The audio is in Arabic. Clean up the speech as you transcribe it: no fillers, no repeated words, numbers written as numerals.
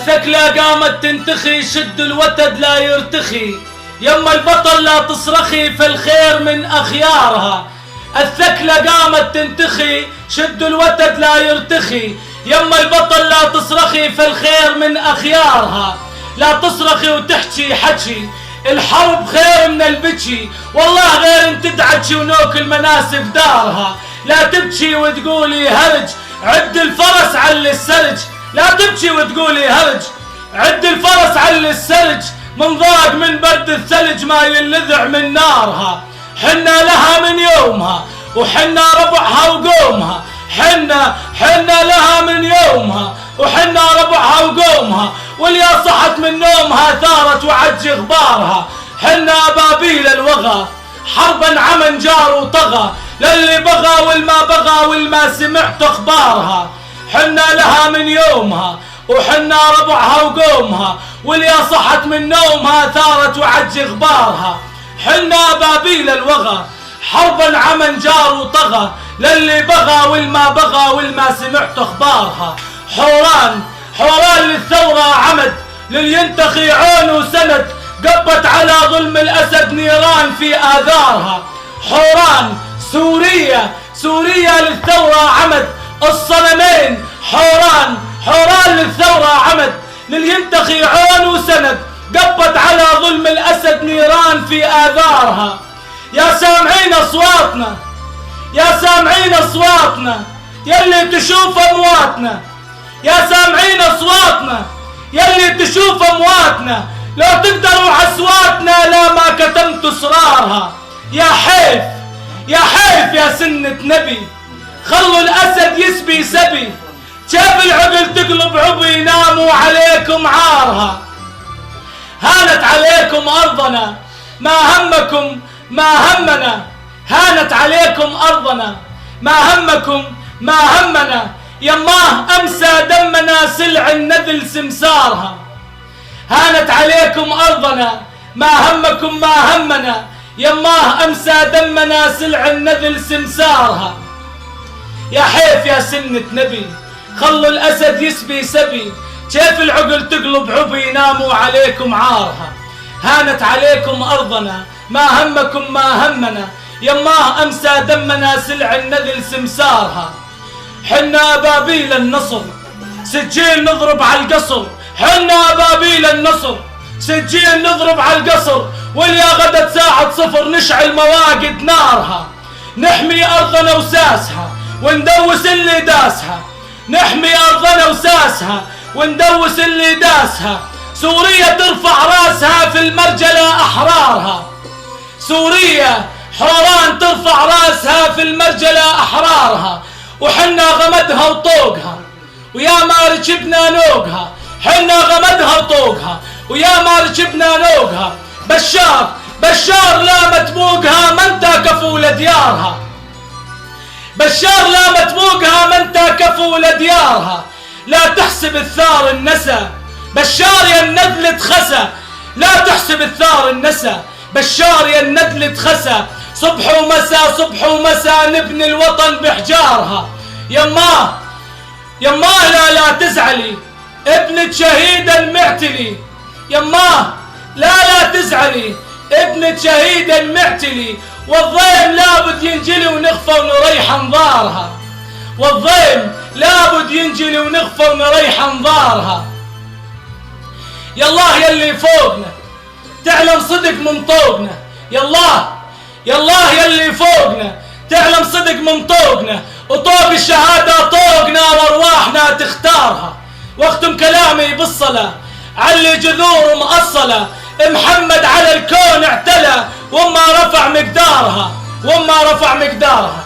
الثكلة قامت تنتخي، شد الوتد لا يرتخي، يما البطل لا تصرخي فالخير من أخيارها. الثكلة قامت تنتخي، شد الوتد لا يرتخي، يما البطل لا تصرخي فالخير من أخيارها. لا تصرخي وتحكي حكي، الحرب خير من البكي، والله غير ان تدعكي ونوك المناسف دارها. لا تبكي وتقولي هرج، عد الفرس على السرج. لا تبكي وتقولي هرج، عد الفرس على السرج، من ضاق من برد الثلج ما ينلذع من نارها. حنا لها من يومها وحنا ربعها وقومها، حنا لها من يومها وحنا ربعها وقومها، واليا صحت من نومها ثارت وعج غبارها. حنا أبابيل الوغى حربا عمن جار وطغى، للي بغى والما بغى والما سمعت اخبارها. حنا لها من يومها وحنا ربعها وقومها، واليا صحت من نومها ثارت وعج غبارها. حنا أبابيل الوغى حربا عمن جار وطغى، للي بغى والما بغى والما سمعت اخبارها. حوران للثورة عمد، للينتخي عون وسند، قبت على ظلم الأسد نيران في آذارها. حوران سوريا للثورة عمد، الصنمين حوران للثورة عمد، للينتخي عون وسند، قبت على ظلم الأسد نيران في آذارها. يا سامعين أصواتنا، يا سامعين أصواتنا، يلي تشوف أمواتنا، يا سامعين أصواتنا، يلي تشوف أمواتنا، لو تقدروا عسواتنا لا ما كتمت أسرارها. يا حيف يا سنة نبي، خلوا الأسد يسبي سبي، شاف العقل تقلب عبي، ناموا عليكم عارها. هانت عليكم أرضنا ما همكم ما همنا، هانت عليكم أرضنا ما همكم ما همنا، يماه أمسى دمنا سلع النذل سمسارها. هانت عليكم أرضنا ما همكم ما همنا، يماه أمسى دمنا سلع النذل سمسارها. يا حيف يا سنة نبي، خلوا الأسد يسبي سبي، كيف العقل تقلب عبي، ناموا عليكم عارها. هانت عليكم أرضنا ما همكم ما همنا، يماه أمسى دمنا سلع النذل سمسارها. حنا أبابيل النصر سجين نضرب على القصر، حنا أبابيل النصر سجين نضرب على القصر، واليا غدت ساعة صفر نشعل مواقد نارها. نحمي أرضنا وساسها وندوس اللي داسها، نحمي أرضنا وساسها وندوس اللي داسها. سوريا ترفع راسها في المرجلة أحرارها، سوريا حوران ترفع راسها في المرجلة أحرارها. وحنا غمدها وطوقها ويا ما ركبنا نوقها، حنا غمدها وطوقها ويا ما ركبنا نوقها. بشار لا متبوقها من تاكفوا لديارها، بشار لا متبوقها من تاكفوا لديارها. لا تحسب الثار النسى، بشار يا الندل تخسى، لا تحسب الثار النسى، بشار يا الندل تخسى. صبح ومساء نبني الوطن بحجارها. يماه لا تزعلي ابنة شهيد المعتلي، يماه لا تزعلي ابنة شهيد المعتلي. والضيم لابد ينجلي ونخفى ونريح انظارها، والضيم لابد ينجلي ونخفى ونريح انظارها. يالله يلي فوقنا تعلم صدق من طوقنا، يالله يلي فوقنا تعلم صدق من طوقنا، وطوق الشهادة طوقنا وارواحنا تختارها. واختم كلامي بالصلاة علي جذور مأصلة، محمد على الكون اعتلى وما رفع مقدارها.